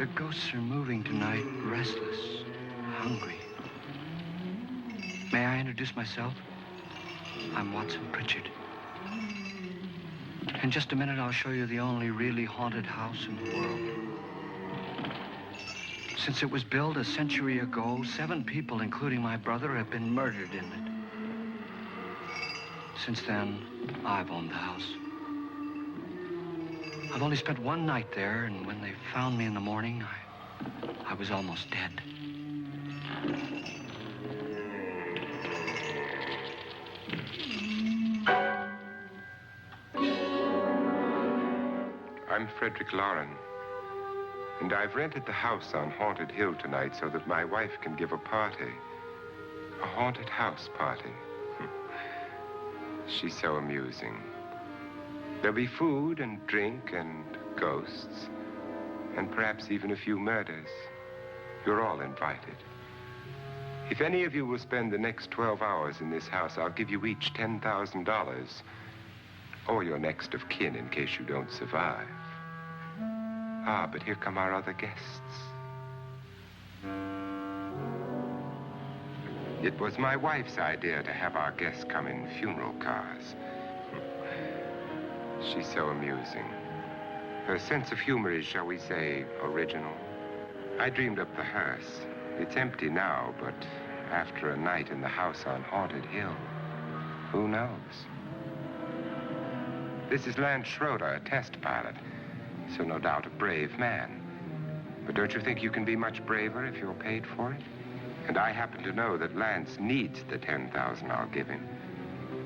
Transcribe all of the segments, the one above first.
The ghosts are moving tonight, restless, hungry. May I introduce myself? I'm Watson Pritchard. In just a minute, I'll show you the only really haunted house in the world. Since it was built a century ago, 7 people, including my brother, have been murdered in it. Since then, I've owned the house. I've only spent one night there, and when they found me in the morning, I was almost dead. I'm Frederick Lauren, and I've rented the house on Haunted Hill tonight so that my wife can give a party. A haunted house party. She's so amusing. There'll be food and drink and ghosts, and perhaps even a few murders. You're all invited. If any of you will spend the next 12 hours in this house, I'll give you each $10,000, or your next of kin in case you don't survive. Ah, but here come our other guests. It was my wife's idea to have our guests come in funeral cars. She's so amusing. Her sense of humor is, shall we say, original. I dreamed up the hearse. It's empty now, but after a night in the house on Haunted Hill, who knows? This is Lance Schroeder, a test pilot, so no doubt a brave man. But don't you think you can be much braver if you're paid for it? And I happen to know that Lance needs the $10,000 I'll give him,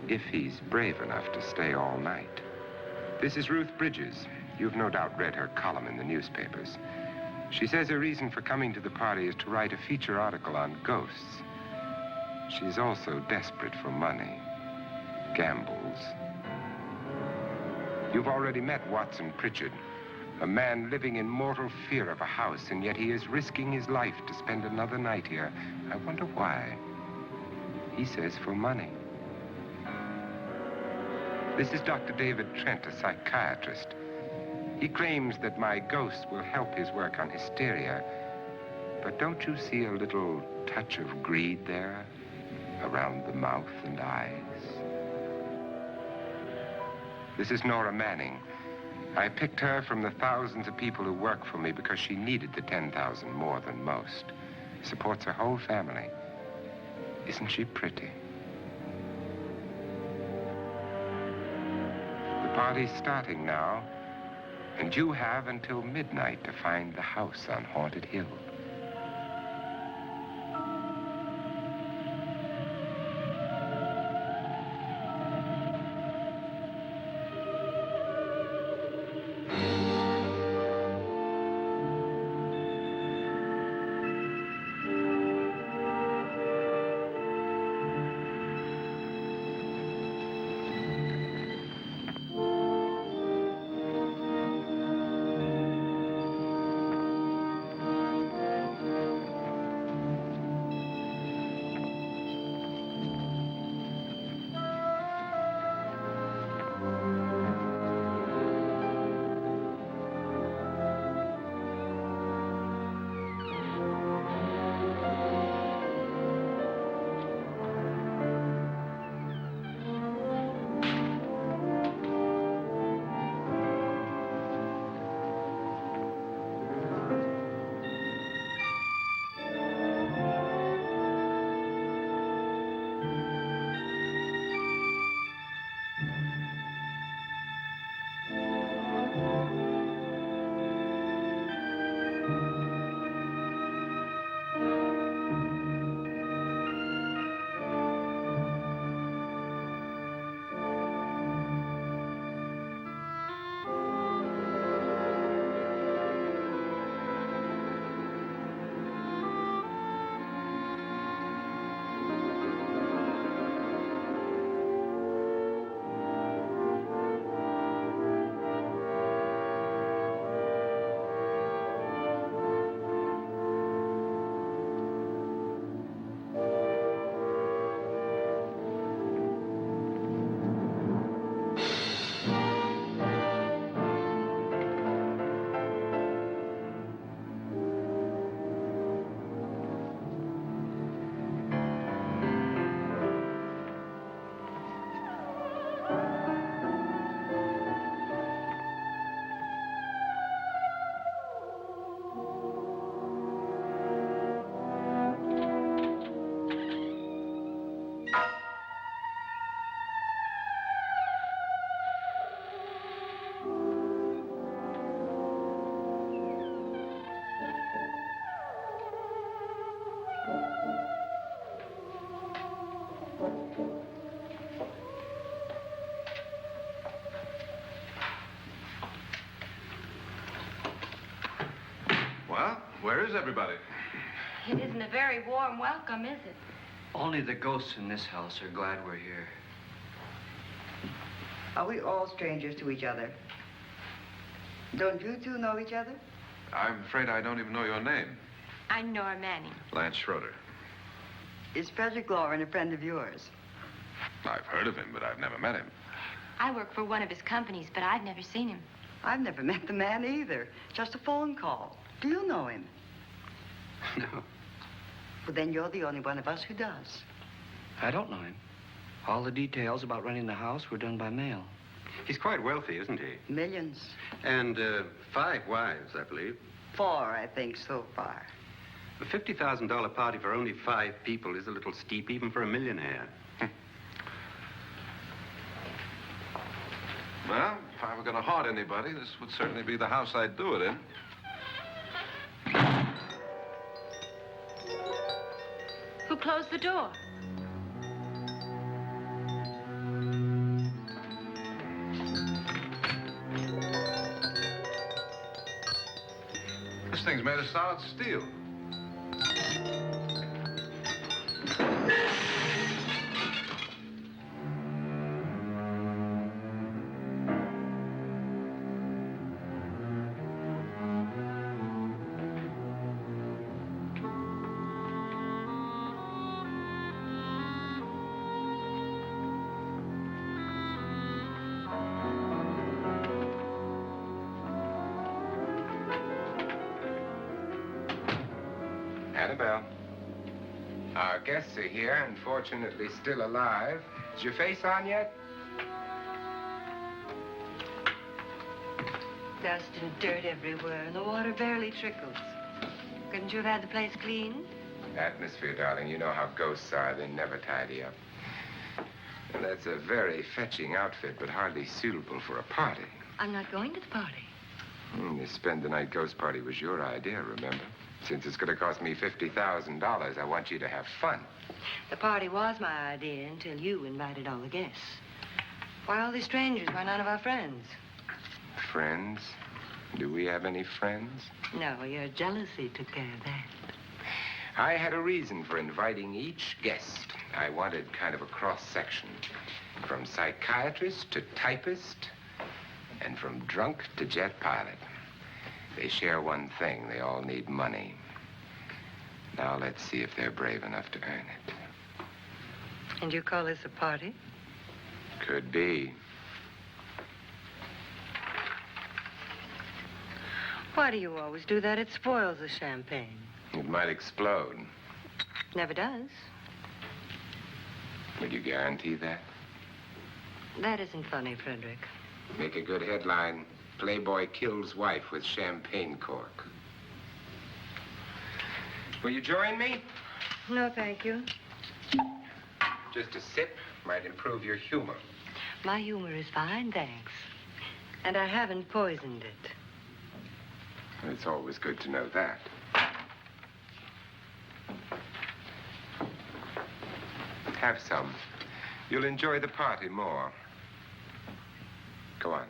if he's brave enough to stay all night. This is Ruth Bridges. You've no doubt read her column in the newspapers. She says her reason for coming to the party is to write a feature article on ghosts. She's also desperate for money, gambles. You've already met Watson Pritchard, a man living in mortal fear of a house, and yet he is risking his life to spend another night here. I wonder why. He says for money. This is Dr. David Trent, a psychiatrist. He claims that my ghost will help his work on hysteria. But don't you see a little touch of greed there around the mouth and eyes? This is Nora Manning. I picked her from the thousands of people who work for me because she needed the $10,000 more than most. Supports her whole family. Isn't she pretty? The party's starting now, and you have until midnight to find the house on Haunted Hill. Well, where is everybody? It isn't a very warm welcome, is it? Only the ghosts in this house are glad we're here. Are we all strangers to each other? Don't you two know each other? I'm afraid I don't even know your name. I'm Nora Manning. Lance Schroeder. Is Frederick Lauren a friend of yours? I've heard of him, but I've never met him. I work for one of his companies, but I've never seen him. I've never met the man either. Just a phone call. Do you know him? No, Well, then you're the only one of us who does. I don't know him. All the details about renting the house were done by mail. He's quite wealthy, isn't he? Millions. And 5 wives, I believe. 4, I think, so far. A $50,000 party for only 5 people is a little steep, even for a millionaire. Well, if I were going to haunt anybody, this would certainly be the house I'd do it in. Who closed the door? This thing's made of solid steel. Annabelle. Our guests are here, unfortunately still alive. Is your face on yet? Dust and dirt everywhere, and the water barely trickles. Couldn't you have had the place clean? Atmosphere, darling. You know how ghosts are. They never tidy up. And that's a very fetching outfit, but hardly suitable for a party. I'm not going to the party. The spend-the-night ghost party was your idea, remember? Since it's going to cost me $50,000, I want you to have fun. The party was my idea until you invited all the guests. Why, all these strangers were none of our friends. Friends? Do we have any friends? No, your jealousy took care of that. I had a reason for inviting each guest. I wanted kind of a cross-section. From psychiatrist to typist, and from drunk to jet pilot. They share one thing. They all need money. Now let's see if they're brave enough to earn it. And you call this a party? Could be. Why do you always do that? It spoils the champagne. It might explode. Never does. Would you guarantee that? That isn't funny, Frederick. Make a good headline. Playboy kills wife with champagne cork. Will you join me? No, thank you. Just a sip might improve your humor. My humor is fine, thanks. And I haven't poisoned it. It's always good to know that. Have some. You'll enjoy the party more. Go on.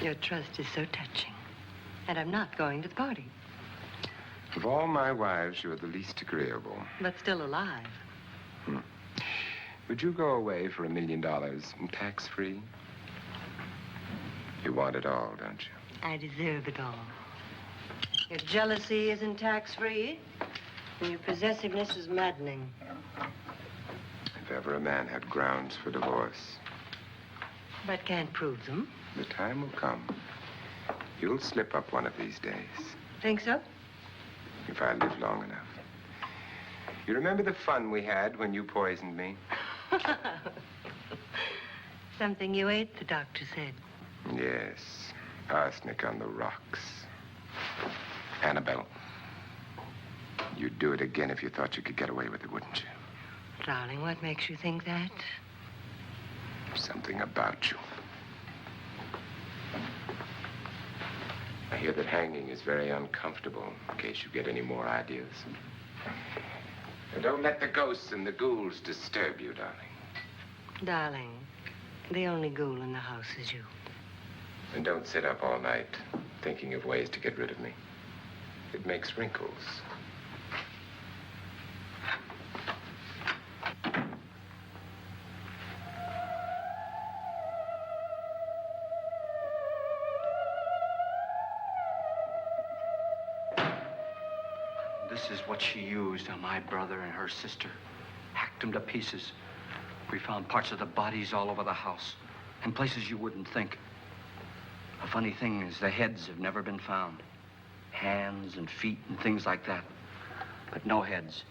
Your trust is so touching. And I'm not going to the party. Of all my wives, you're the least agreeable. But still alive. Would you go away for $1 million tax-free? You want it all, don't you? I deserve it all. Your jealousy isn't tax-free, and your possessiveness is maddening. If ever a man had grounds for divorce, But can't prove them. the time will come. You'll slip up one of these days, Think so? if I live long enough. You remember the fun we had when you poisoned me? Something you ate, the doctor said. Yes, arsenic on the rocks. Annabelle, you'd do it again if you thought you could get away with it, wouldn't you? Darling, what makes you think that? Something about you. I hear that hanging is very uncomfortable, in case you get any more ideas. And don't let the ghosts and the ghouls disturb you, darling. Darling, the only ghoul in the house is you. And don't sit up all night thinking of ways to get rid of me. It makes wrinkles. This is what she used on my brother and her sister. Hacked them to pieces. We found parts of the bodies all over the house, in places you wouldn't think. The funny thing is the heads have never been found. Hands and feet and things like that. But no heads.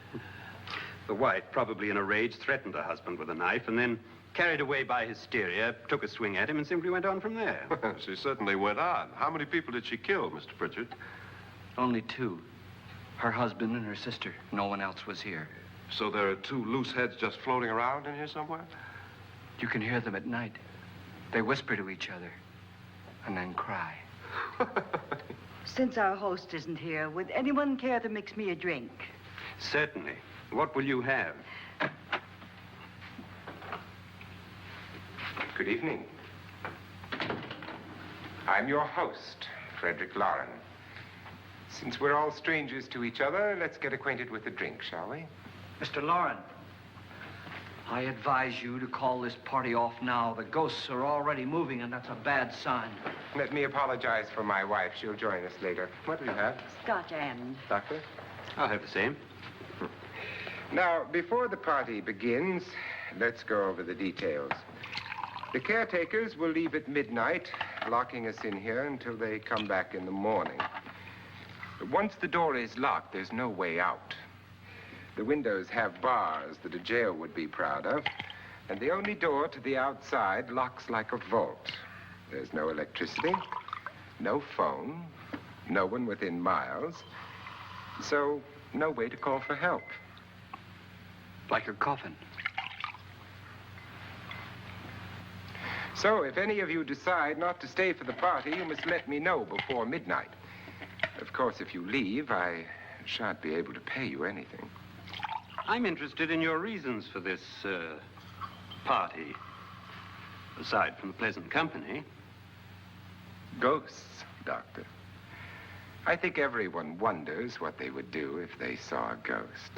The wife, probably in a rage, threatened her husband with a knife and then, carried away by hysteria, took a swing at him and simply went on from there. She certainly went on. How many people did she kill, Mr. Pritchard? Only two. Her husband and her sister. No one else was here. So there are two loose heads just floating around in here somewhere? You can hear them at night. They whisper to each other and then cry. Since our host isn't here, would anyone care to mix me a drink? Certainly. What will you have? Good evening. I'm your host, Frederick Lauren. Since we're all strangers to each other, let's get acquainted with a drink, shall we? Mr. Lauren, I advise you to call this party off now. The ghosts are already moving, and that's a bad sign. Let me apologize for my wife. She'll join us later. What do you have? Scotch and. Doctor? I'll have the same. Now, before the party begins, let's go over the details. The caretakers will leave at midnight, locking us in here until they come back in the morning. Once the door is locked, there's no way out. The windows have bars that a jail would be proud of, and the only door to the outside locks like a vault. There's no electricity, no phone, no one within miles, so no way to call for help. Like a coffin. So if any of you decide not to stay for the party, you must let me know before midnight. Of course, if you leave, I shan't be able to pay you anything. I'm interested in your reasons for this, party. Aside from the pleasant company. Ghosts, Doctor. I think everyone wonders what they would do if they saw a ghost.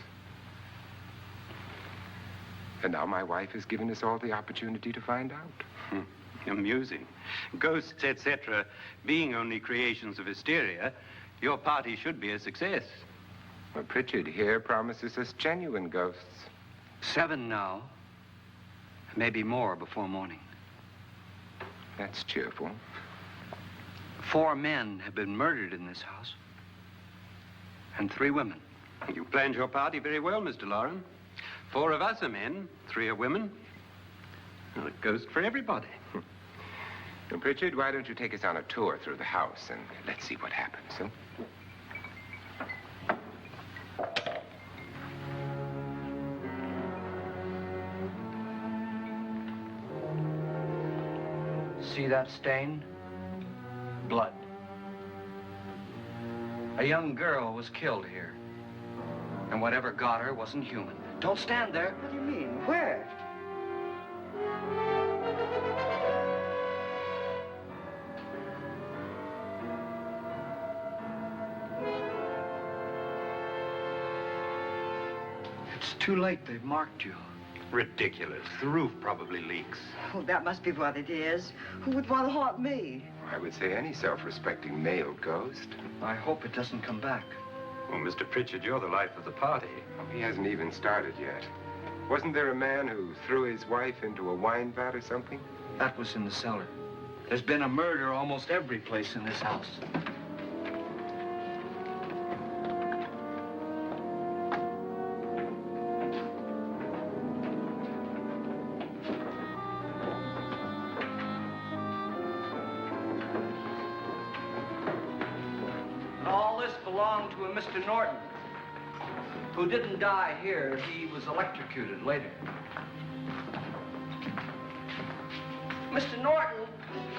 And now my wife has given us all the opportunity to find out. Amusing. Ghosts, etc., being only creations of hysteria, your party should be a success. Well, Pritchard here promises us genuine ghosts. 7 now. Maybe more before morning. That's cheerful. 4 men have been murdered in this house. And 3 women. You planned your party very well, Mr. Lauren. 4 of us are men, 3 are women. Well, a ghost for everybody. And Pritchard, why don't you take us on a tour through the house and let's see what happens, huh? See that stain? Blood. A young girl was killed here. And whatever got her wasn't human. Don't stand there. What do you mean? Where? It's too late. They've marked you. Ridiculous. The roof probably leaks. Oh, that must be what it is. Who would want to haunt me? I would say any self-respecting male ghost. I hope it doesn't come back. Well, Mr. Pritchard, you're the life of the party. Oh, he hasn't even started yet. Wasn't there a man who threw his wife into a wine vat or something? That was in the cellar. There's been a murder almost every place in this house. All this belonged to a Mr. Norton, who didn't die here. He was electrocuted later. Mr. Norton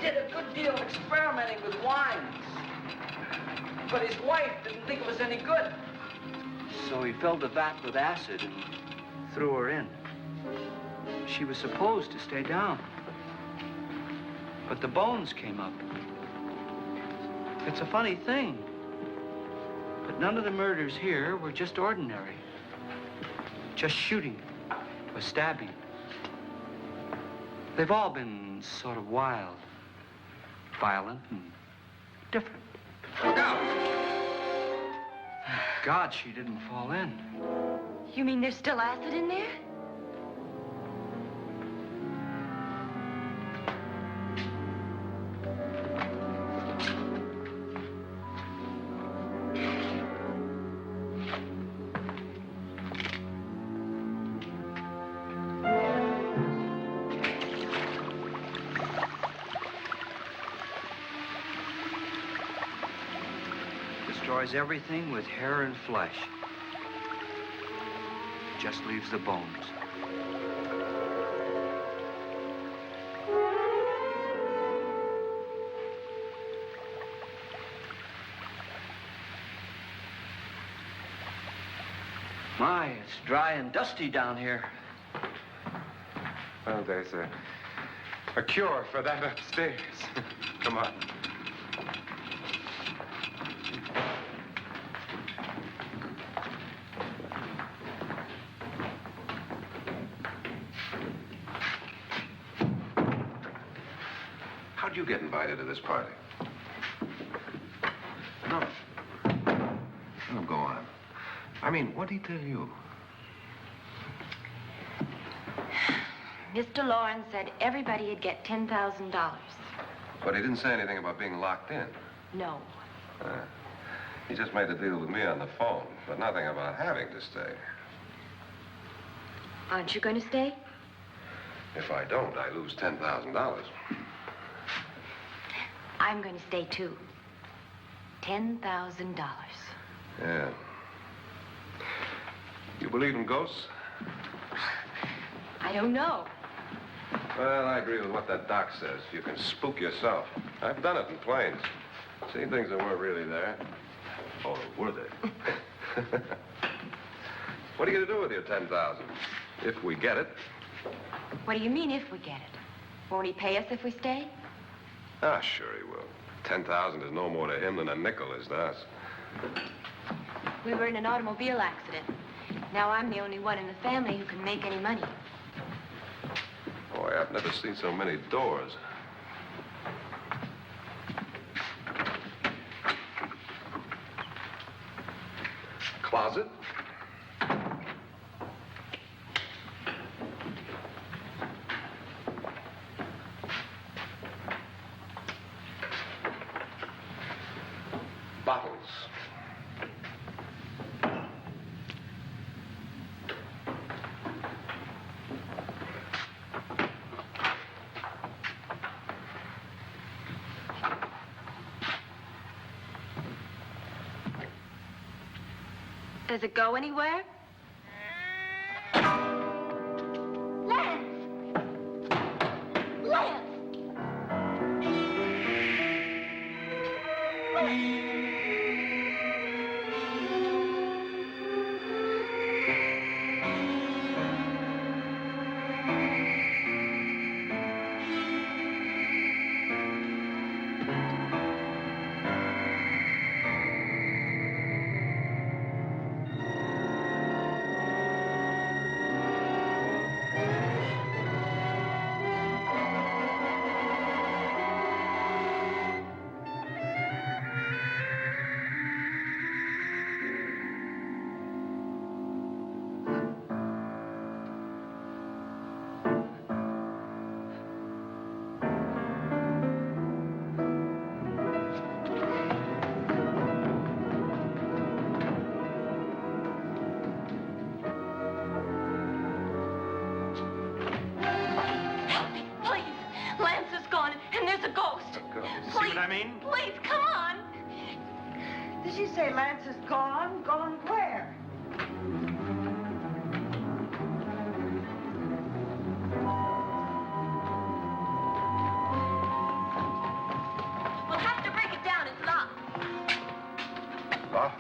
did a good deal of experimenting with wines, but his wife didn't think it was any good. So he filled the vat with acid and threw her in. She was supposed to stay down. But the bones came up. It's a funny thing. But none of the murders here were just ordinary. Just shooting or stabbing. They've all been sort of wild, violent, and different. Look out! Thank God she didn't fall in. You mean there's still acid in there? Destroys everything with hair and flesh. Just leaves the bones. My, it's dry and dusty down here. Well, there's a cure for that upstairs. Come on. How'd you get invited to this party? No. No, go on. I mean, what'd he tell you? Mr. Lawrence said everybody'd get $10,000. But he didn't say anything about being locked in. No. He just made the deal with me on the phone, but nothing about having to stay. Aren't you going to stay? If I don't, I lose $10,000. I'm going to stay, too. $10,000. Yeah. You believe in ghosts? I don't know. Well, I agree with what that doc says. You can spook yourself. I've done it in planes. Seen things that weren't really there. Or were they? What are you going to do with your $10,000? If we get it. What do you mean, if we get it? Won't he pay us if we stay? Ah, sure he will. 10,000 is no more to him than a nickel is to us. We were in an automobile accident. Now I'm the only one in the family who can make any money. Boy, I've never seen so many doors. Closet. Bottles. Does it go anywhere? Lance! Lance! Please, come on. Did she say Lance is gone? Gone where? We'll have to break it down. It's locked. What?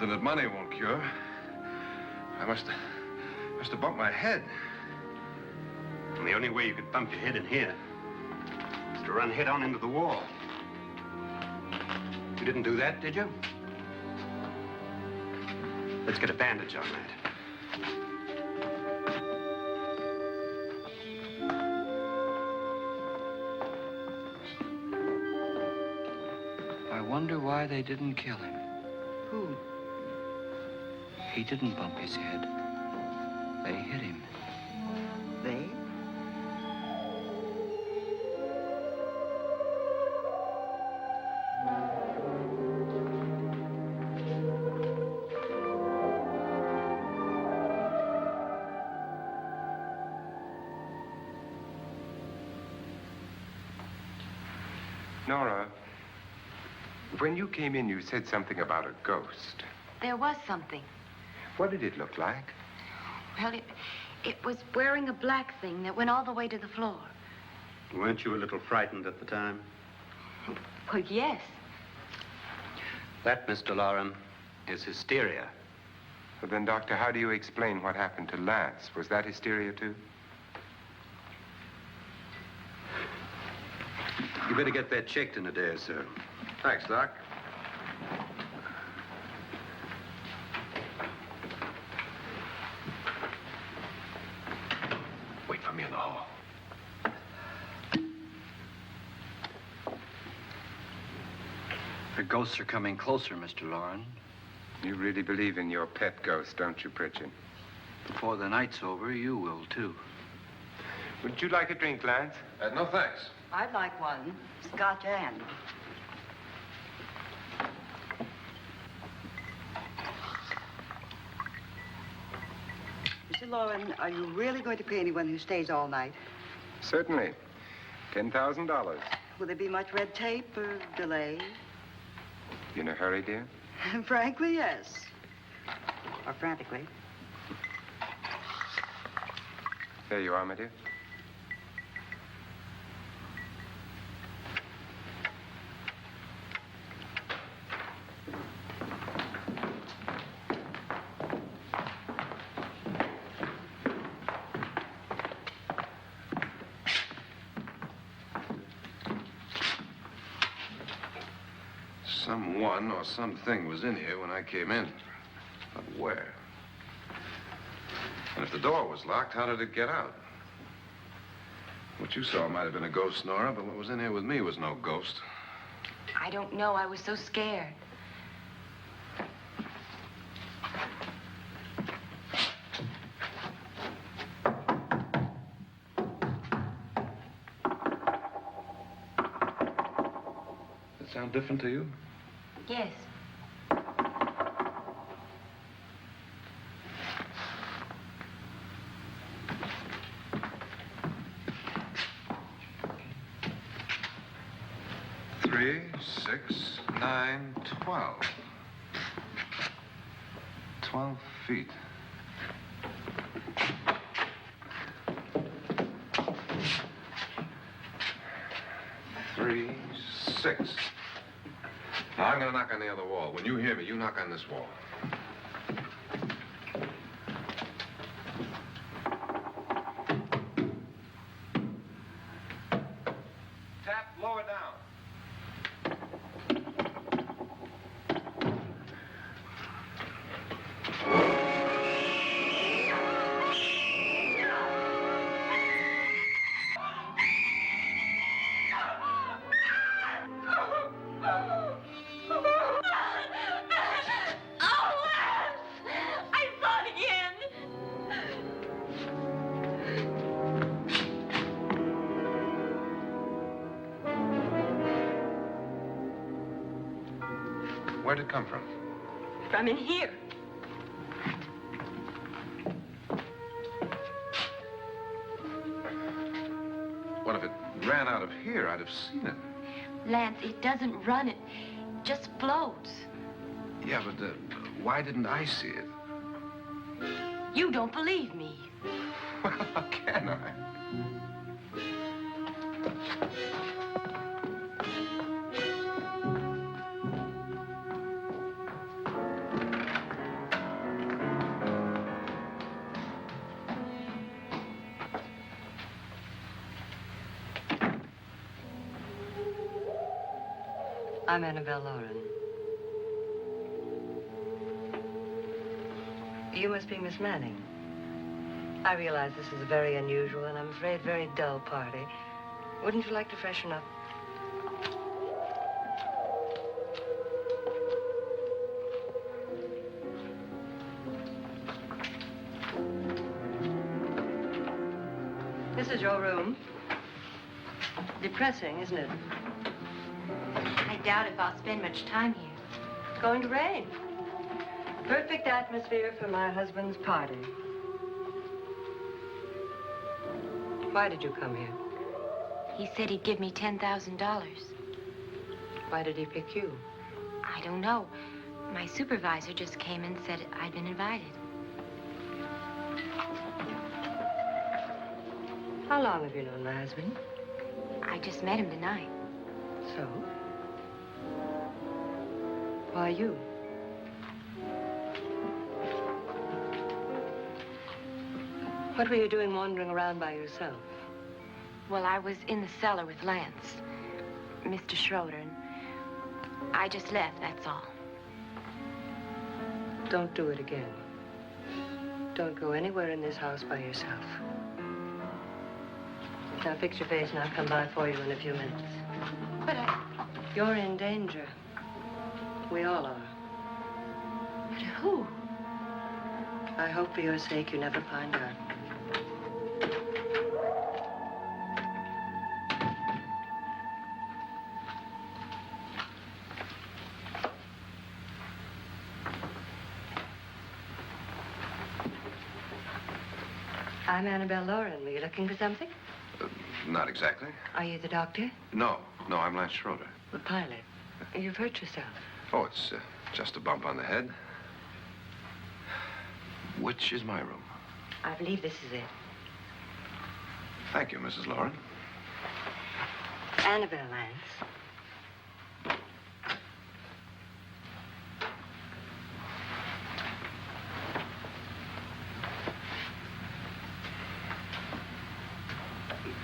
something that money won't cure. I must have bumped my head. And the only way you could bump your head in here is to run head on into the wall. You didn't do that, did you? Let's get a bandage on that. I wonder why they didn't kill him. Who? He didn't bump his head. They hit him. They? Nora, when you came in, you said something about a ghost. There was something. What did it look like? Well, it was wearing a black thing that went all the way to the floor. Weren't you a little frightened at the time? Well, yes. That, Mr. Loren, is hysteria. Well, then, Doctor, how do you explain what happened to Lance? Was that hysteria, too? You better get that checked in a day or so. Thanks, Doc. Wait for me in the hall. The ghosts are coming closer, Mr. Loren. You really believe in your pet ghost, don't you, Pritchard? Before the night's over, you will, too. Would you like a drink, Lance? No, thanks. I'd like one. Scotch and. Mr. Loren, are you really going to pay anyone who stays all night? Certainly. $10,000. Will there be much red tape or delay? You in a hurry, dear? Frankly, yes. Or frantically. There you are, my dear. Someone or something was in here when I came in. But where? And if the door was locked, how did it get out? What you saw might have been a ghost, Nora, but what was in here with me was no ghost. I don't know. I was so scared. Does it sound different to you? Yes. Three, 6, 9, 12. 12 feet. Three, 6. Now, I'm going to knock on the other wall. When you hear me, you knock on this wall. Tap lower down. Where'd it come from? From in here. What if it ran out of here? I'd have seen it. Lance, it doesn't run. It just floats. Yeah, but why didn't I see it? You don't believe me. Well, how can I? I'm Annabelle Lauren. You must be Miss Manning. I realize this is a very unusual and I'm afraid very dull party. Wouldn't you like to freshen up? This is your room. Depressing, isn't it? I doubt if I'll spend much time here. It's going to rain. Perfect atmosphere for my husband's party. Why did you come here? He said he'd give me $10,000. Why did he pick you? I don't know. My supervisor just came and said I'd been invited. How long have you known my husband? I just met him tonight. So? Why you? What were you doing wandering around by yourself? Well, I was in the cellar with Lance, Mr. Schroeder, and I just left, that's all. Don't do it again. Don't go anywhere in this house by yourself. Now fix your face and I'll come by for you in a few minutes. But You're in danger. We all are. but who? I hope for your sake you never find out. I'm Annabelle Lauren. Were you looking for something? Not exactly. Are you the doctor? No, I'm Lance Schroeder. The pilot. You've hurt yourself. Oh, it's just a bump on the head. Which is my room? I believe this is it. Thank you, Mrs. Lauren. Annabelle Lance.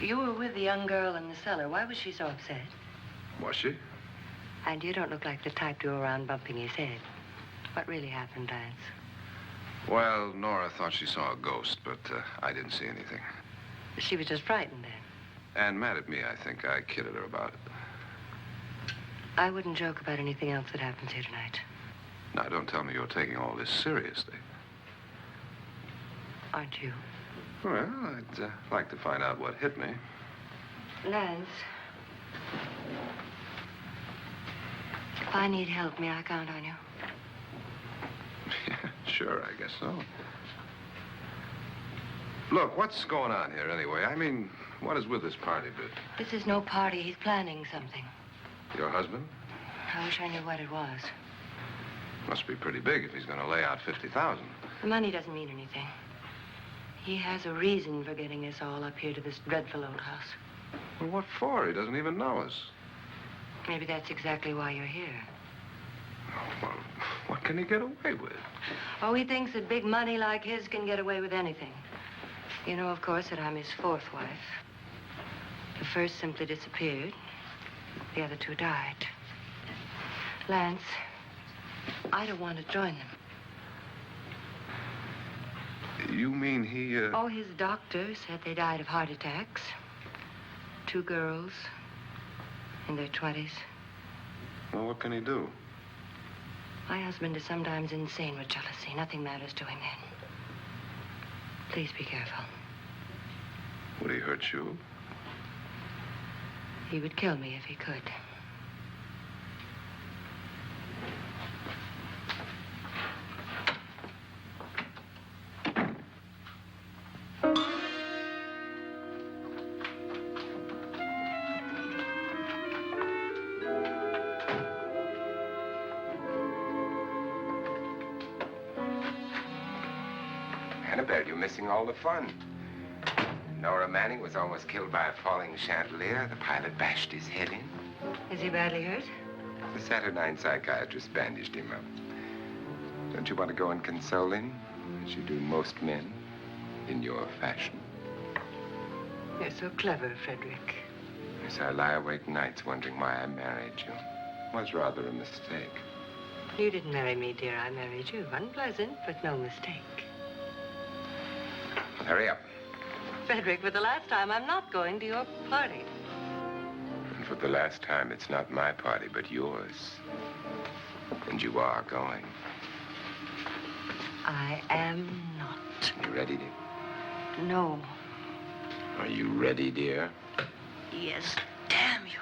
You were with the young girl in the cellar. Why was she so upset? Was she? And you don't look like the type to go around bumping his head. What really happened, Lance? Well, Nora thought she saw a ghost, but I didn't see anything. She was just frightened then. And mad at me, I think. I kidded her about it. I wouldn't joke about anything else that happens here tonight. Now, don't tell me you're taking all this seriously. Aren't you? Well, I'd like to find out what hit me. Lance. If I need help, may I count on you? Yeah, sure, I guess so. Look, what's going on here anyway? I mean, what is with this party bit? This is no party. He's planning something. Your husband? I wish I knew what it was. Must be pretty big if he's going to lay out 50,000. The money doesn't mean anything. He has a reason for getting us all up here to this dreadful old house. Well, what for? He doesn't even know us. Maybe that's exactly why you're here. Oh, well, what can he get away with? Oh, he thinks that big money like his can get away with anything. You know, of course, that I'm his fourth wife. The first simply disappeared. The other two died. Lance, I don't want to join them. You mean he, Oh, his doctor said they died of heart attacks. 2 girls in their 20s. Well, what can he do? My husband is sometimes insane with jealousy. Nothing matters to him then. Please be careful. Would he hurt you? He would kill me if he could. Annabelle, you're missing all the fun. Nora Manning was almost killed by a falling chandelier. The pilot bashed his head in. Is he badly hurt? The Saturnine psychiatrist bandaged him up. Don't you want to go and console him, as you do most men, in your fashion? You're so clever, Frederick. Yes, I lie awake nights wondering why I married you. Was rather a mistake. You didn't marry me, dear. I married you. Unpleasant, but no mistake. Hurry up. Frederick, for the last time, I'm not going to your party. And for the last time, it's not my party, but yours. And you are going. I am not. You ready, dear? No. Are you ready, dear? Yes, damn you.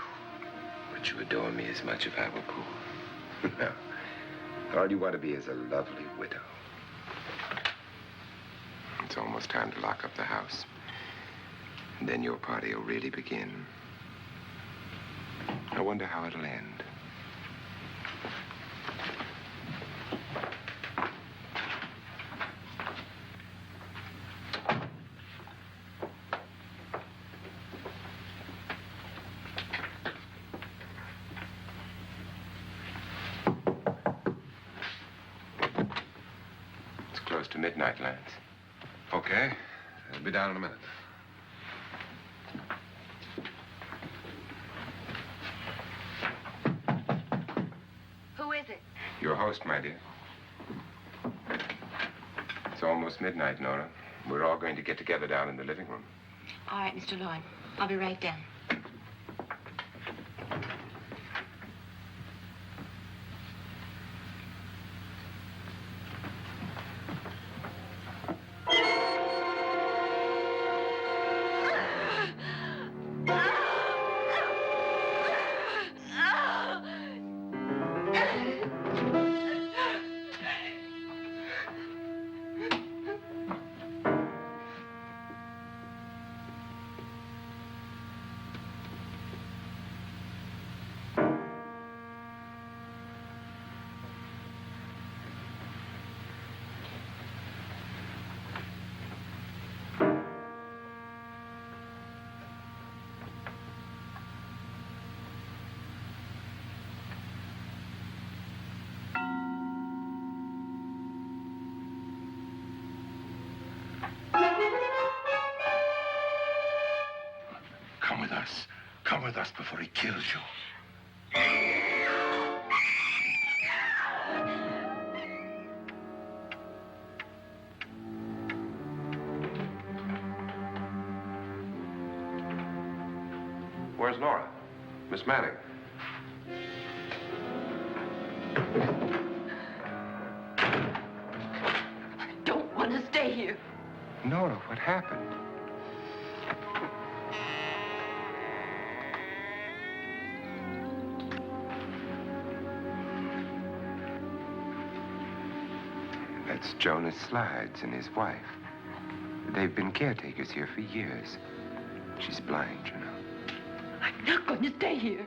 Would you adore me as much if I were poor? No. All you want to be is a lovely widow. It's almost time to lock up the house. And then your party will really begin. I wonder how it'll end. It's close to midnight, Lance. Okay. I'll be down in a minute. Who is it? Your host, my dear. It's almost midnight, Nora. We're all going to get together down in the living room. All right, Mr. Lloyd. I'll be right down. Come with us. Come with us before he kills you. Where's Nora? Miss Manning. I don't want to stay here. Nora, what happened? That's Jonas Slides and his wife. They've been caretakers here for years. She's blind, you know. I'm not going to stay here.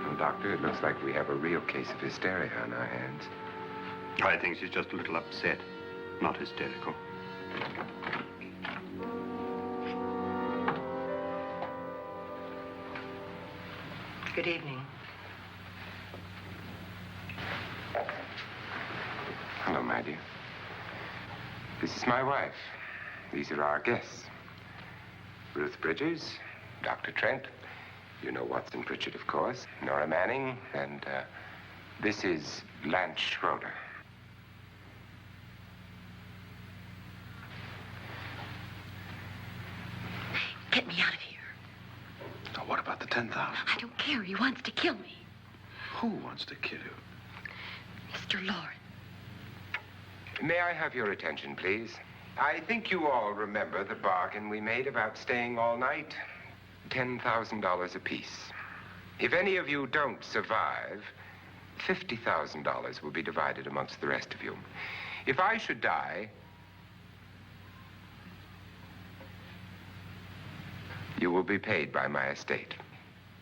Well, Doctor, it looks like we have a real case of hysteria on our hands. I think she's just a little upset, not hysterical. Good evening. Hello, my dear. This is my wife. These are our guests. Ruth Bridgers, Dr. Trent. You know Watson Pritchard, of course. Nora Manning, and this is Lance Schroeder. Get me out of here. Now, what about the 10,000? I don't care. He wants to kill me. Who wants to kill you? Mr. Lawrence. May I have your attention, please? I think you all remember the bargain we made about staying all night. $10,000 apiece. If any of you don't survive, $50,000 will be divided amongst the rest of you. If I should die, you will be paid by my estate.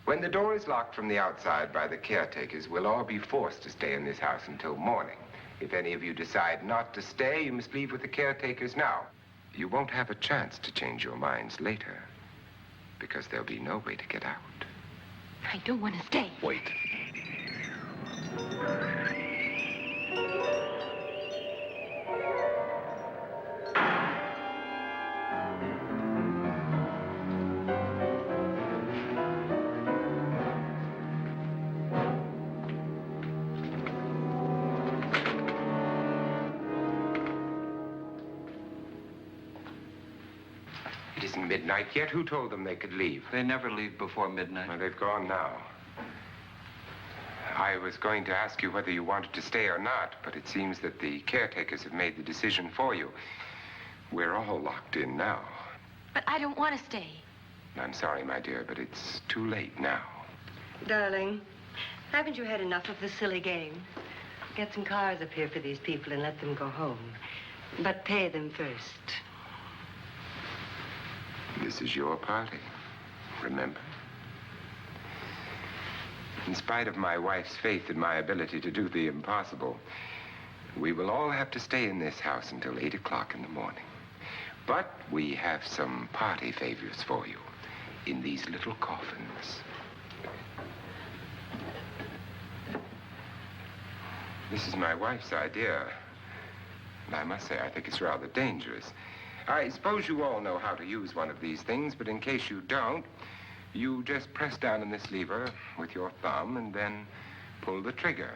When the door is locked from the outside by the caretakers, we'll all be forced to stay in this house until morning. If any of you decide not to stay, you must leave with the caretakers now. You won't have a chance to change your minds later, because there'll be no way to get out. I don't want to stay. Wait. It isn't midnight yet. Who told them they could leave? They never leave before midnight. Well, they've gone now. I was going to ask you whether you wanted to stay or not, but it seems that the caretakers have made the decision for you. We're all locked in now. But I don't want to stay. I'm sorry, my dear, but it's too late now. Darling, haven't you had enough of the silly game? Get some cars up here for these people and let them go home. But pay them first. This is your party, remember? In spite of my wife's faith in my ability to do the impossible, we will all have to stay in this house until 8 o'clock in the morning. But we have some party favors for you in these little coffins. This is my wife's idea. And I must say, I think it's rather dangerous. I suppose you all know how to use one of these things, but in case you don't, you just press down on this lever with your thumb and then pull the trigger.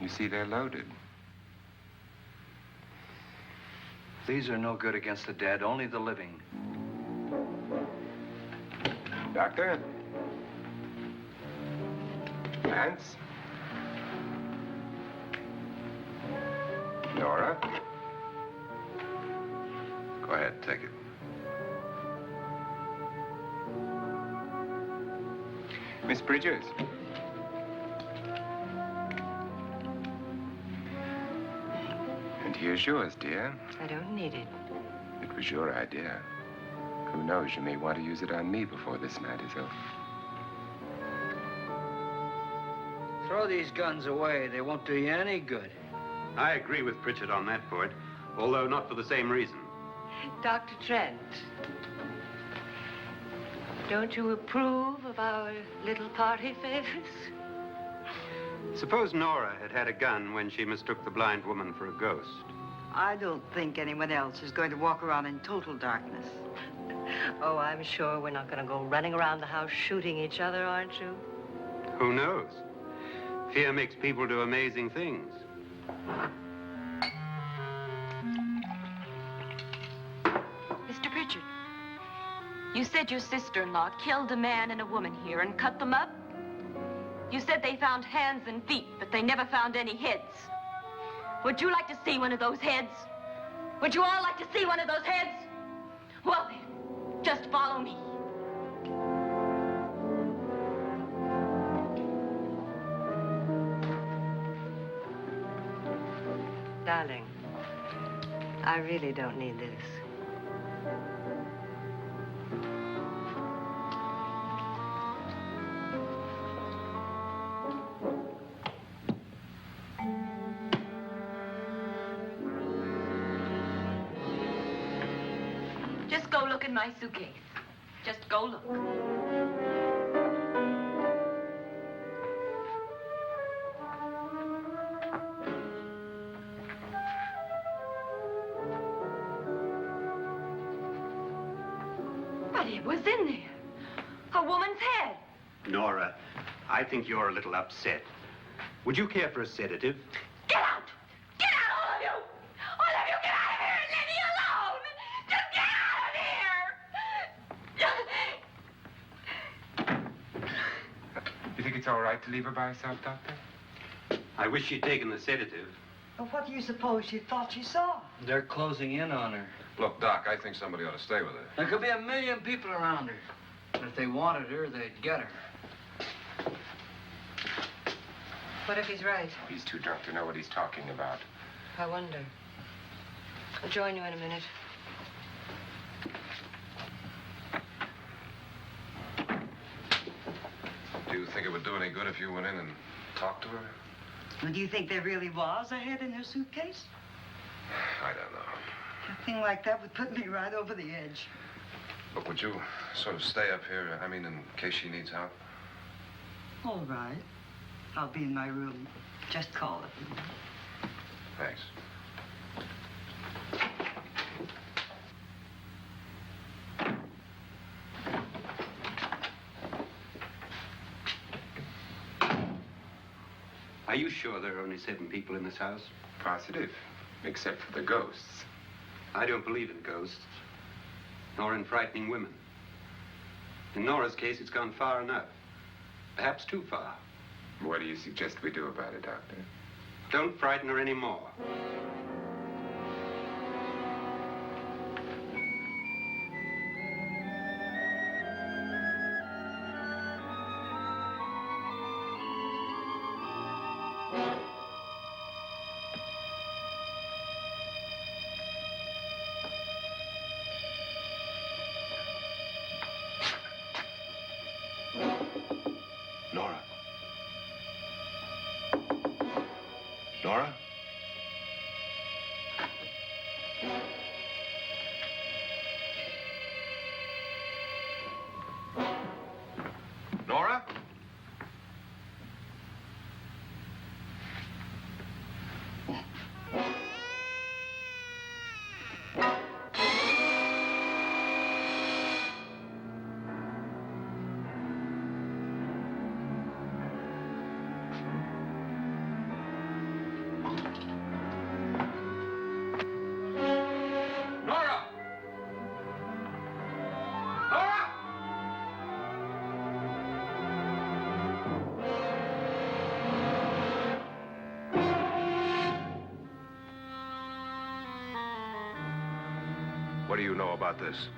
You see, they're loaded. These are no good against the dead, only the living. Doctor? Lance? Nora? Go ahead, take it. Miss Bridges? And here's yours, dear. I don't need it. It was your idea. Who knows, you may want to use it on me before this night is over. Throw these guns away. They won't do you any good. I agree with Pritchard on that point, although not for the same reason. Dr. Trent, don't you approve of our little party favors? Suppose Nora had had a gun when she mistook the blind woman for a ghost. I don't think anyone else is going to walk around in total darkness. Oh, I'm sure we're not going to go running around the house shooting each other, aren't you? Who knows? Fear makes people do amazing things. Mr. Pritchard, you said your sister-in-law killed a man and a woman here and cut them up? You said they found hands and feet, but they never found any heads. Would you like to see one of those heads? Would you all like to see one of those heads? Well then, just follow me. Darling, I really don't need this. Just go look in my suitcase. Just go look. But it was in there. A woman's head. Nora, I think you're a little upset. Would you care for a sedative? Get out! Get out, all of you! All of you, get out of here and leave me alone! Just get out of here! You think it's all right to leave her by herself, Doctor? I wish she'd taken the sedative. Well, what do you suppose she thought she saw? They're closing in on her. Look, Doc, I think somebody ought to stay with her. There could be 1 million people around her. And if they wanted her, they'd get her. What if he's right? He's too drunk to know what he's talking about. I wonder. I'll join you in a minute. Do you think it would do any good if you went in and talked to her? Well, do you think there really was a head in her suitcase? I don't know. A thing like that would put me right over the edge. Look, would you sort of stay up here, in case she needs help? All right. I'll be in my room. Just call it. Thanks. Are you sure there are only 7 people in this house? Positive. Except for the ghosts. I don't believe in ghosts, nor in frightening women. In Nora's case, it's gone far enough. Perhaps too far. What do you suggest we do about it, Doctor? Don't frighten her anymore. Nora? Nora? Nora? Nora! Nora! What do you know about this?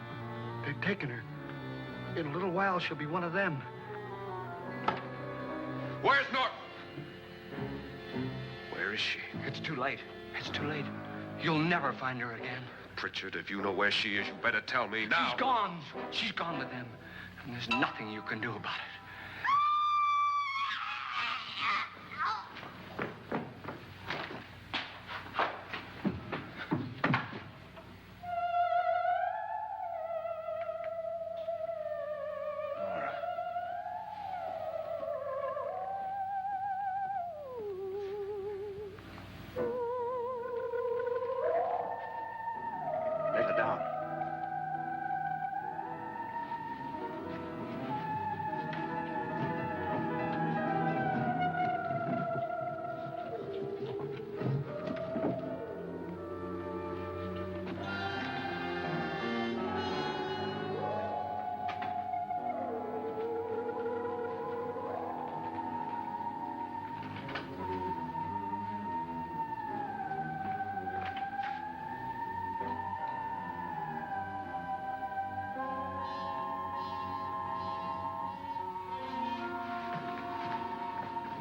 They've taken her. In a little while, she'll be one of them. Where's Nora? Where is she? It's too late. It's too late. You'll never find her again. Pritchard, if you know where she is, you better tell me now. She's gone. She's gone with them. And there's nothing you can do about it. Nora. Lay her down.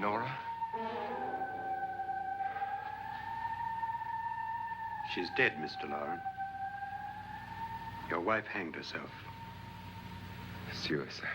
Nora? She's dead, Mr. Lauren. Your wife hanged herself. Suicide.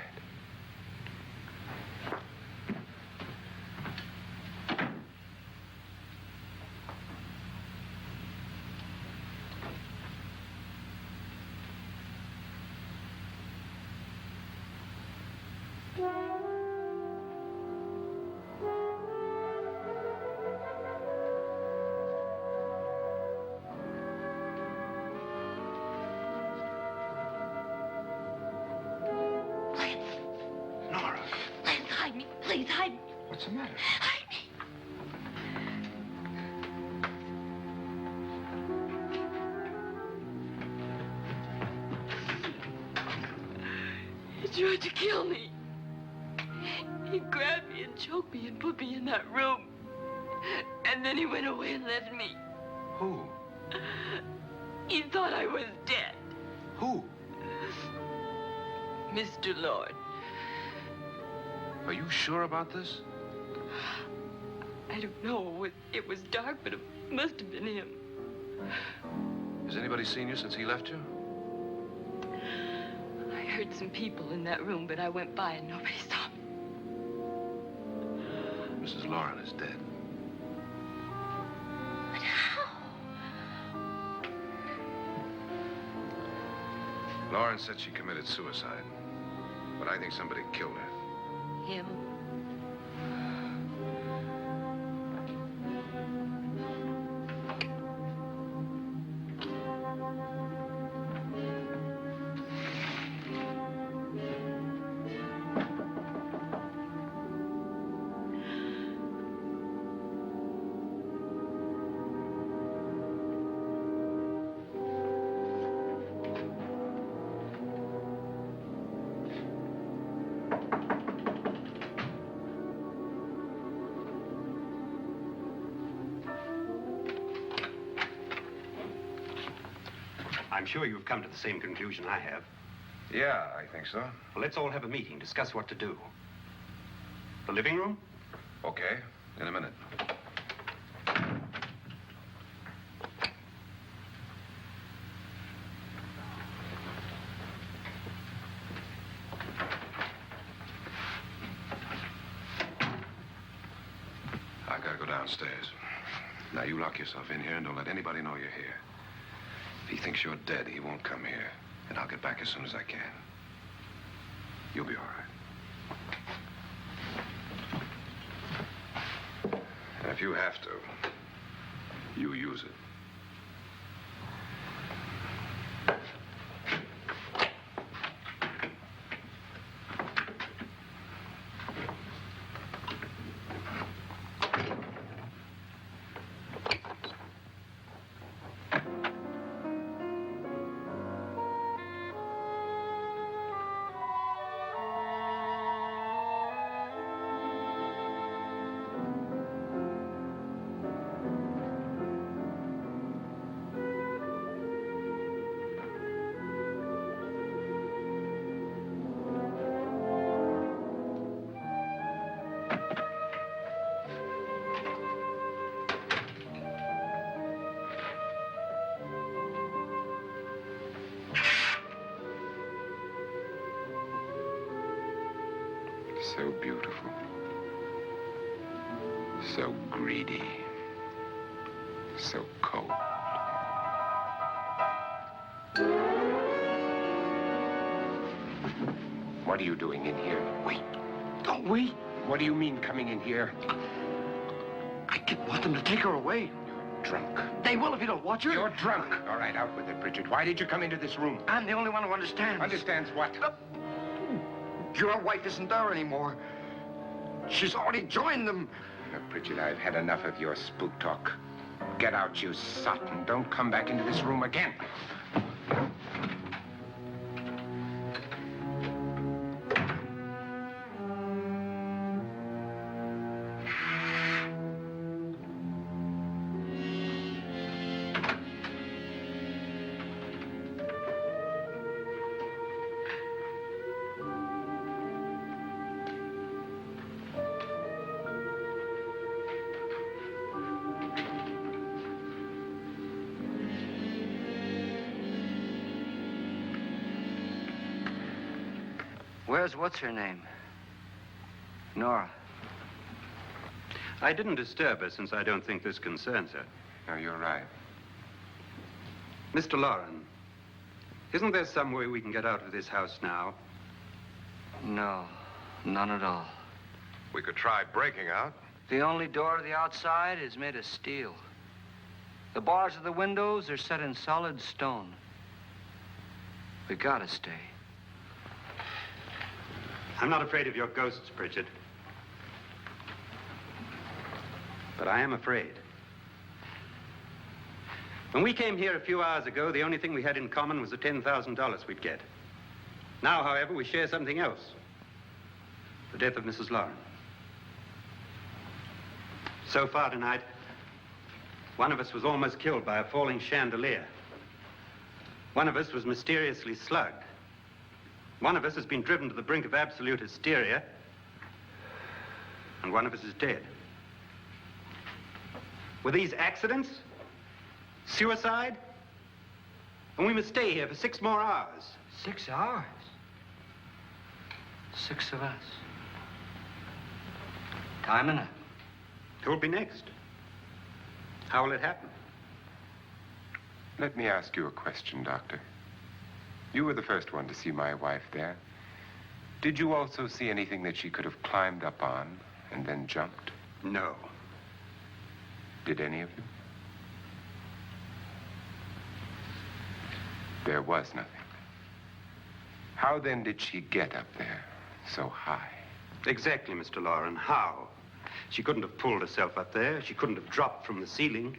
Nora, Lance, hide me. Please, hide me. What's the matter? Hide me. He tried to kill me. He grabbed me and choked me and put me in that room. And then he went away and left me. who? He thought I was dead. Who? Mr. Lord. Are you sure about this? I don't know. It was dark, but it must have been him. Has anybody seen you since he left you? I heard some people in that room, but I went by and nobody saw me. Mrs. Lauren is dead. But how? Lauren said she committed suicide, but I think somebody killed her. Him? I'm sure you've come to the same conclusion I have. Yeah, I think so. Well, let's all have a meeting, discuss what to do. The living room? Okay, in a minute. I gotta go downstairs. Now, you lock yourself in here and don't let anybody know you're here. If he thinks you're dead, he won't come here. And I'll get back as soon as I can. You'll be all right. And if you have to, you use it. So beautiful. So greedy. So cold. What are you doing in here? Wait. Don't wait. What do you mean coming in here? I didn't want them to take her away. Drunk. They will if you don't watch her. You're drunk. All right, out with it, Bridget. Why did you come into this room? I'm the only one who understands. Understands what? Your wife isn't there anymore. She's already joined them. Bridget, I've had enough of your spook talk. Get out, you sot, and don't come back into this room again. Where's what's-her-name? Nora. I didn't disturb her since I don't think this concerns her. No, you're right. Mr. Loren, isn't there some way we can get out of this house now? No, none at all. We could try breaking out. The only door to the outside is made of steel. The bars of the windows are set in solid stone. We gotta stay. I'm not afraid of your ghosts, Bridget. But I am afraid. When we came here a few hours ago, the only thing we had in common was the $10,000 we'd get. Now, however, we share something else. The death of Mrs. Loren. So far tonight, one of us was almost killed by a falling chandelier. One of us was mysteriously slugged. One of us has been driven to the brink of absolute hysteria, and one of us is dead. Were these accidents? Suicide? And we must stay here for 6 more hours. 6 hours? 6 of us. Time enough. Who will be next? How will it happen? Let me ask you a question, Doctor. You were the first one to see my wife there. Did you also see anything that she could have climbed up on and then jumped? No. Did any of you? There was nothing. How then did she get up there so high? Exactly, Mr. Loren. How? She couldn't have pulled herself up there. She couldn't have dropped from the ceiling.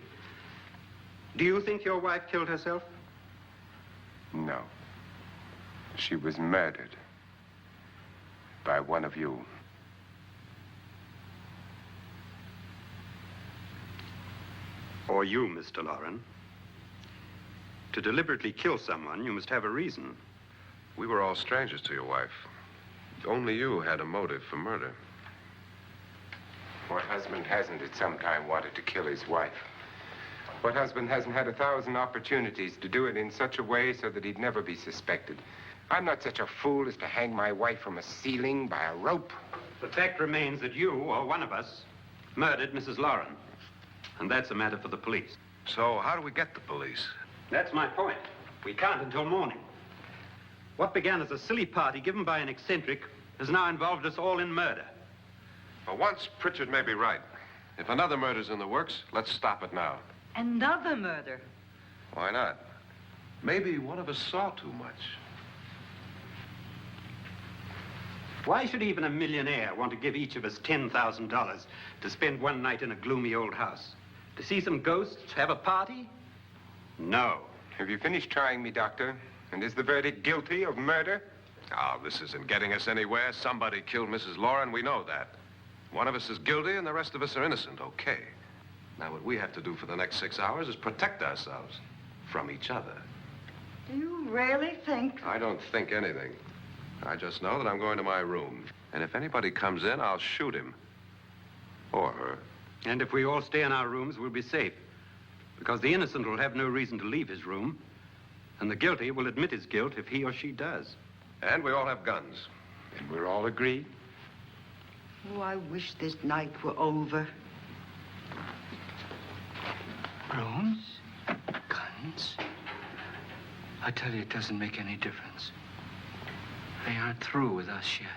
Do you think your wife killed herself? No. She was murdered by one of you. Or you, Mr. Loren. To deliberately kill someone, you must have a reason. We were all strangers to your wife. Only you had a motive for murder. What husband hasn't at some time wanted to kill his wife? What husband hasn't had 1,000 opportunities to do it in such a way so that he'd never be suspected? I'm not such a fool as to hang my wife from a ceiling by a rope. The fact remains that you, or one of us, murdered Mrs. Lauren. And that's a matter for the police. So how do we get the police? That's my point. We can't until morning. What began as a silly party given by an eccentric has now involved us all in murder. For once, Pritchard may be right. If another murder's in the works, let's stop it now. Another murder. Why not? Maybe one of us saw too much. Why should even a millionaire want to give each of us $10,000 to spend one night in a gloomy old house? To see some ghosts, have a party? No. Have you finished trying me, Doctor? And is the verdict guilty of murder? Oh, this isn't getting us anywhere. Somebody killed Mrs. Lauren, we know that. One of us is guilty and the rest of us are innocent, okay. Now, what we have to do for the next 6 hours is protect ourselves from each other. Do you really think? I don't think anything. I just know that I'm going to my room. And if anybody comes in, I'll shoot him. Or her. And if we all stay in our rooms, we'll be safe. Because the innocent will have no reason to leave his room. And the guilty will admit his guilt if he or she does. And we all have guns. And we're all agreed? Oh, I wish this night were over. Rooms? Guns? I tell you, it doesn't make any difference. They aren't through with us yet.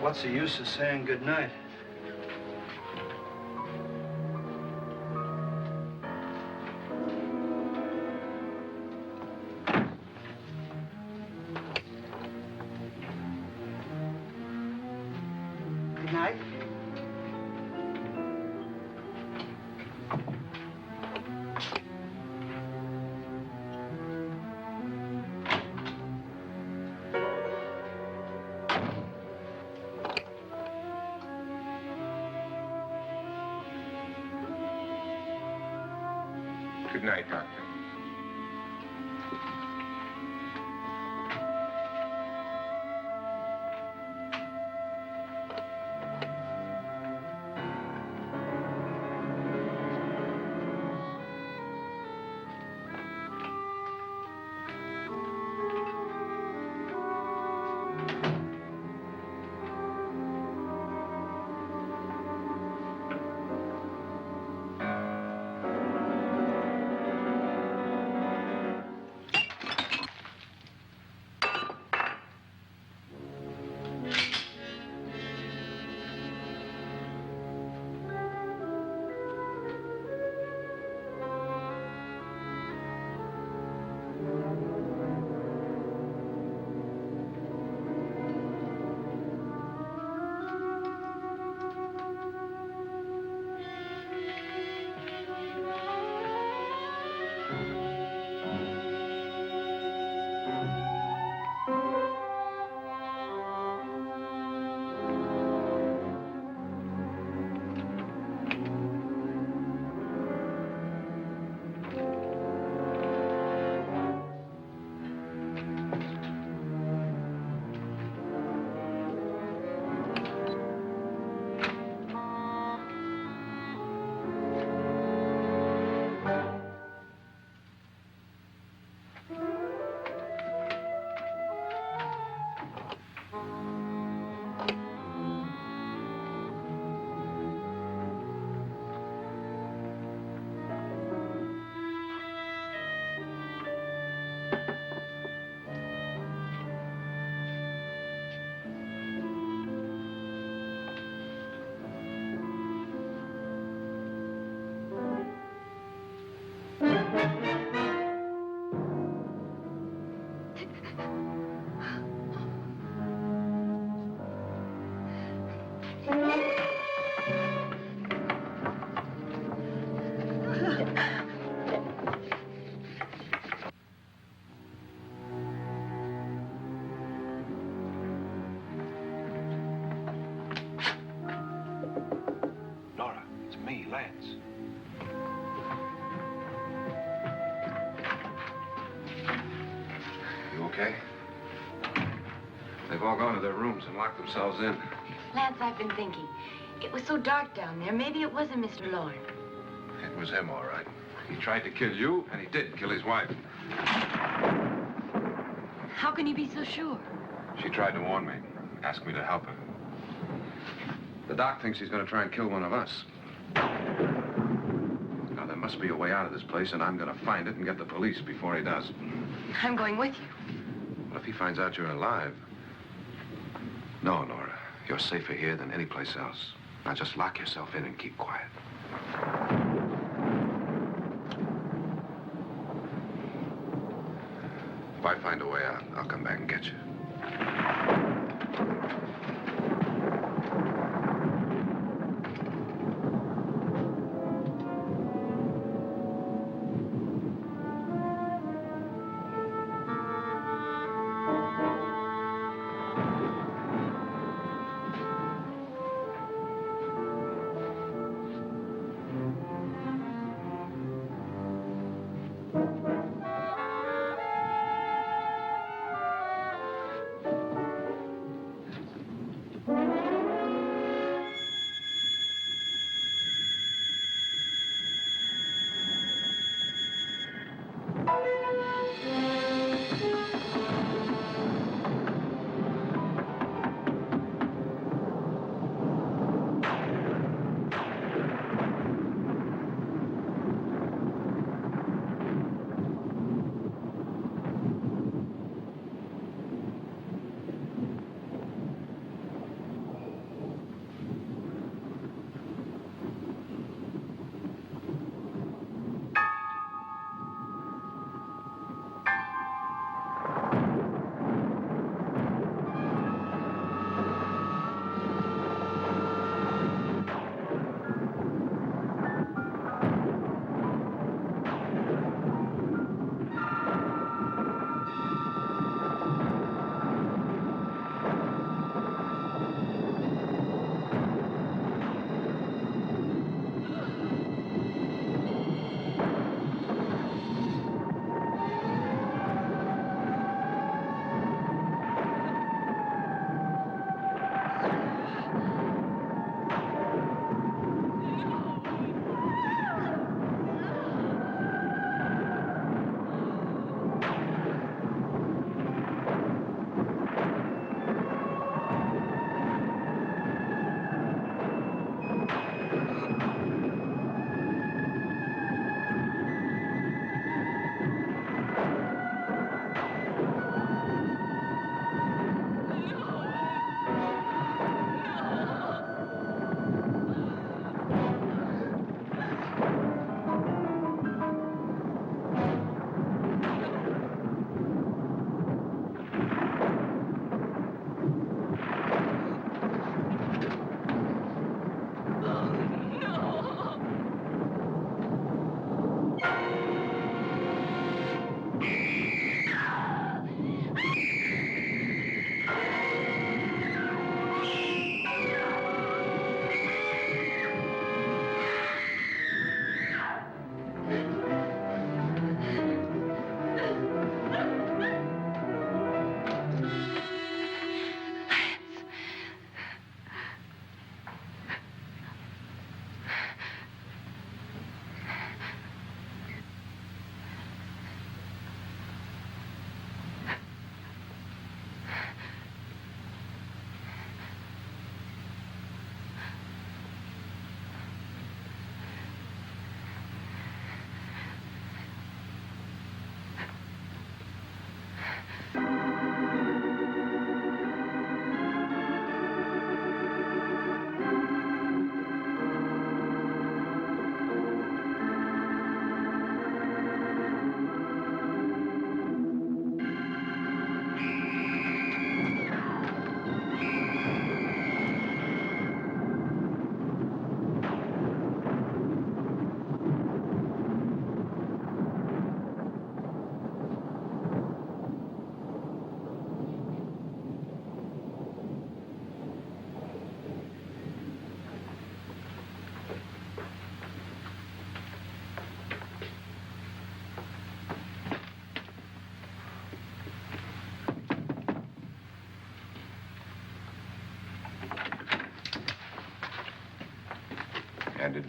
What's the use of saying goodnight? Good night. Good night, Doctor. Nora, it's me, Lance. You okay? They've all gone to their rooms and locked themselves in. Lance, I've been thinking. It was so dark down there. Maybe it wasn't Mr. Lorne. It was him, all right. He tried to kill you, and he did kill his wife. How can you be so sure? She tried to warn me, asked me to help her. The doc thinks he's going to try and kill one of us. Now, there must be a way out of this place, and I'm going to find it and get the police before he does. I'm going with you. Well, if he finds out you're alive... No, Nora. You're safer here than any place else. Now, just lock yourself in and keep quiet. If I find a way out, I'll come back and get you.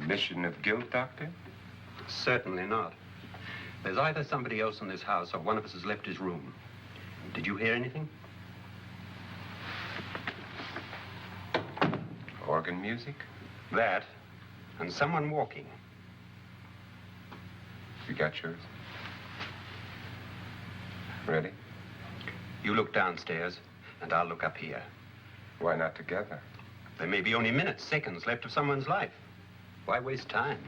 Admission of guilt, Doctor? Certainly not. There's either somebody else in this house or one of us has left his room. Did you hear anything? Organ music? That, and someone walking. You got yours? Ready? You look downstairs, and I'll look up here. Why not together? There may be only minutes, seconds left of someone's life. Why waste time?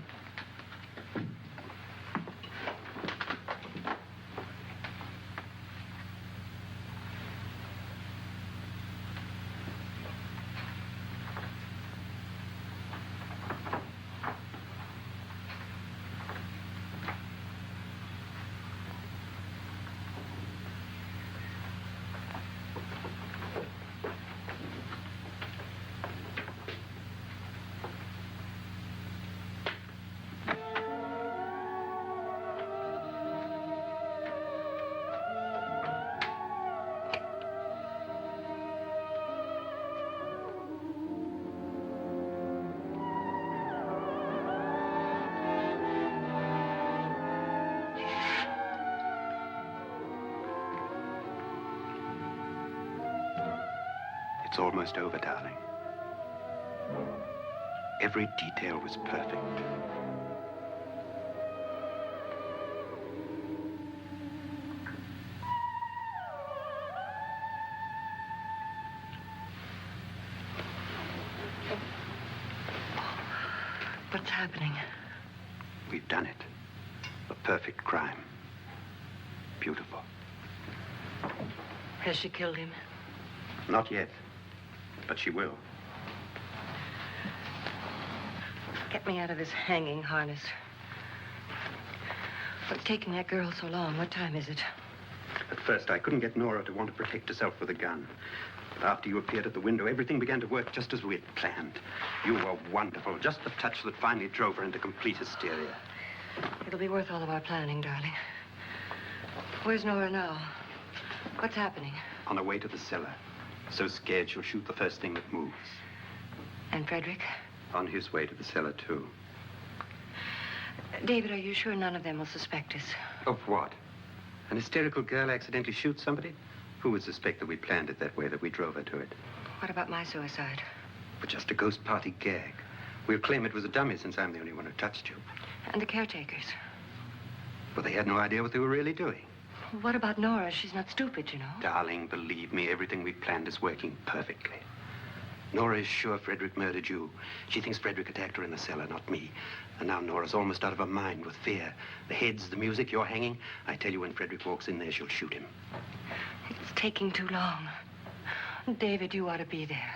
It's almost over, darling. Every detail was perfect. What's happening? We've done it. A perfect crime. Beautiful. Has she killed him? Not yet, but she will. Get me out of this hanging harness. What's taking that girl so long? What time is it? At first, I couldn't get Nora to want to protect herself with a gun. But after you appeared at the window, everything began to work just as we had planned. You were wonderful. Just the touch that finally drove her into complete hysteria. It'll be worth all of our planning, darling. Where's Nora now? What's happening? On her way to the cellar. So scared she'll shoot the first thing that moves. And Frederick? On his way to the cellar, too. David, are you sure none of them will suspect us? Of what? An hysterical girl accidentally shoots somebody? Who would suspect that we planned it that way, that we drove her to it? What about my suicide? But just a ghost party gag. We'll claim it was a dummy since I'm the only one who touched you. And the caretakers? But they had no idea what they were really doing. What about Nora? She's not stupid, you know. Darling, believe me, everything we planned is working perfectly. Nora is sure Frederick murdered you. She thinks Frederick attacked her in the cellar, not me. And now Nora's almost out of her mind with fear. The heads, the music, you're hanging. I tell you, when Frederick walks in there, she'll shoot him. It's taking too long. David, you ought to be there.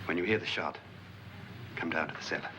When you hear the shot, come down to the cellar.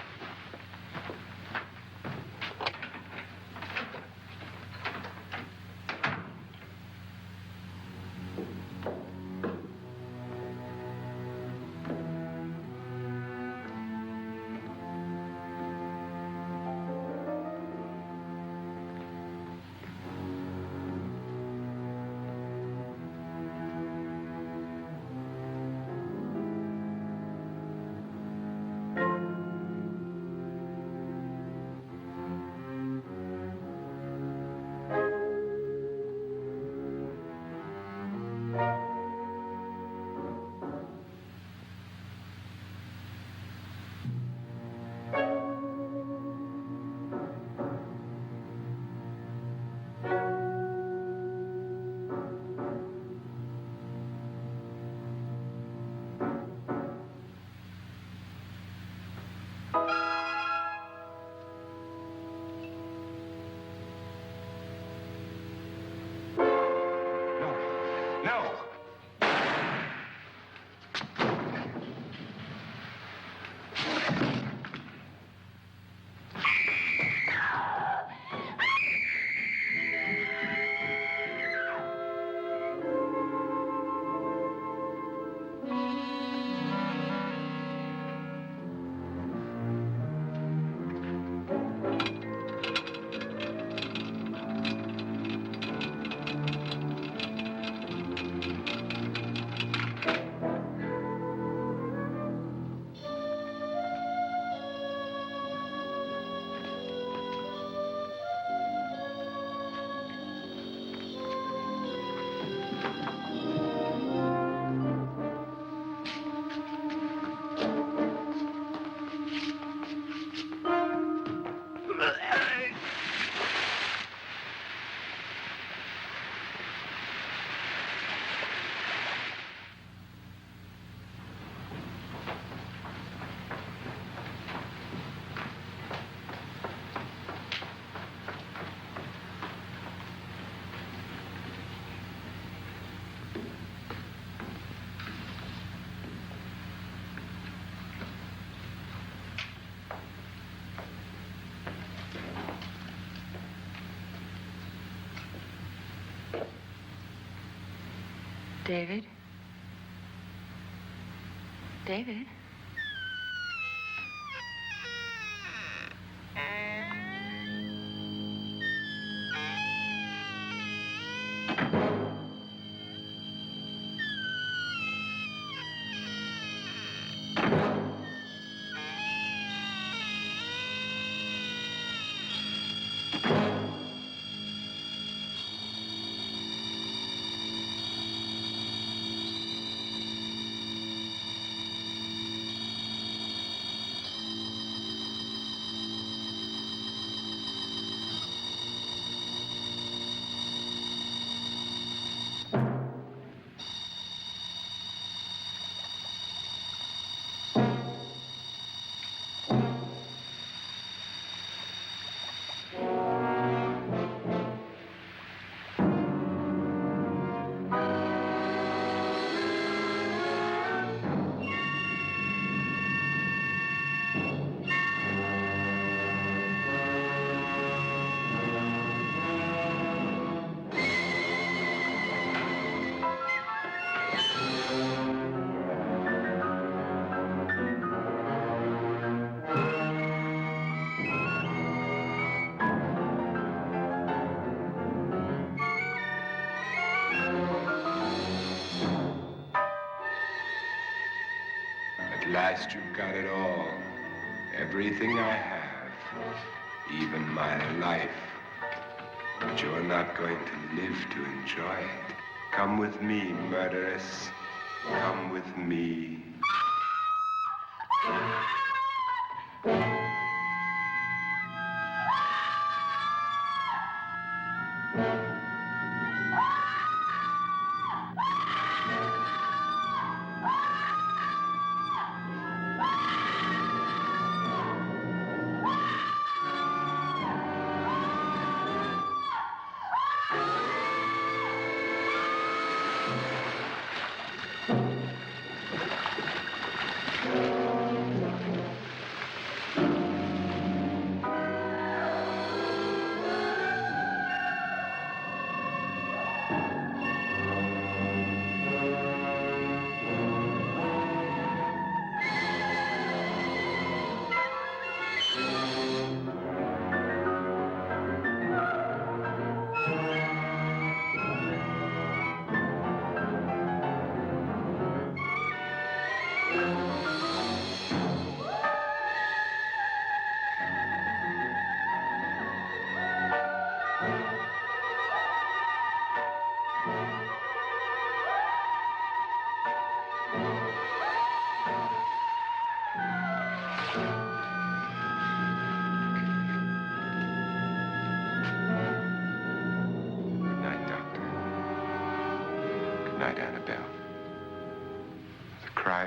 David? David? At last you've got it all. Everything I have. Even my life. But you're not going to live to enjoy it. Come with me, murderess. Come with me.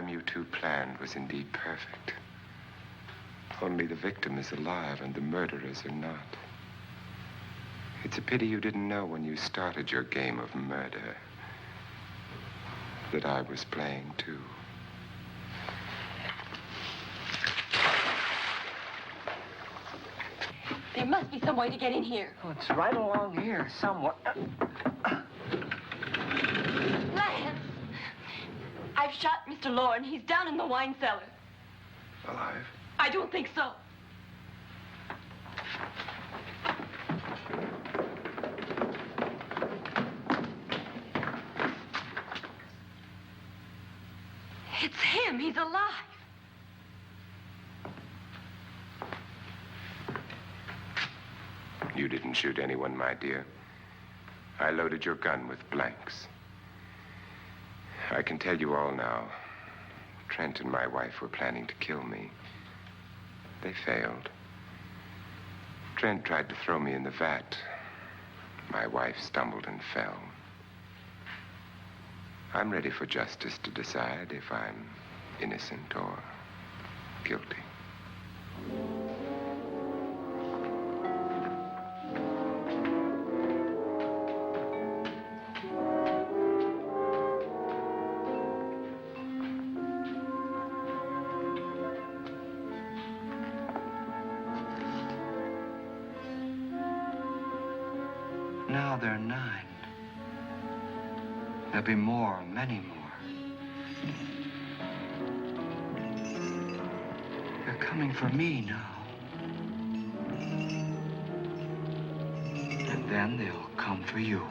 You two planned was indeed perfect. Only the victim is alive and the murderers are not. It's a pity you didn't know when you started your game of murder that I was playing too. There must be some way to get in here. Oh, it's right along here somewhere. Lance! I've shot Mr. Lorne. He's down in the wine cellar. Alive? I don't think so. It's him. He's alive. You didn't shoot anyone, my dear. I loaded your gun with blanks. I can tell you all now. Trent and my wife were planning to kill me. They failed. Trent tried to throw me in the vat. My wife stumbled and fell. I'm ready for justice to decide if I'm innocent or guilty. Now they're 9. There'll be more, many more. They're coming for me now. And then they'll come for you.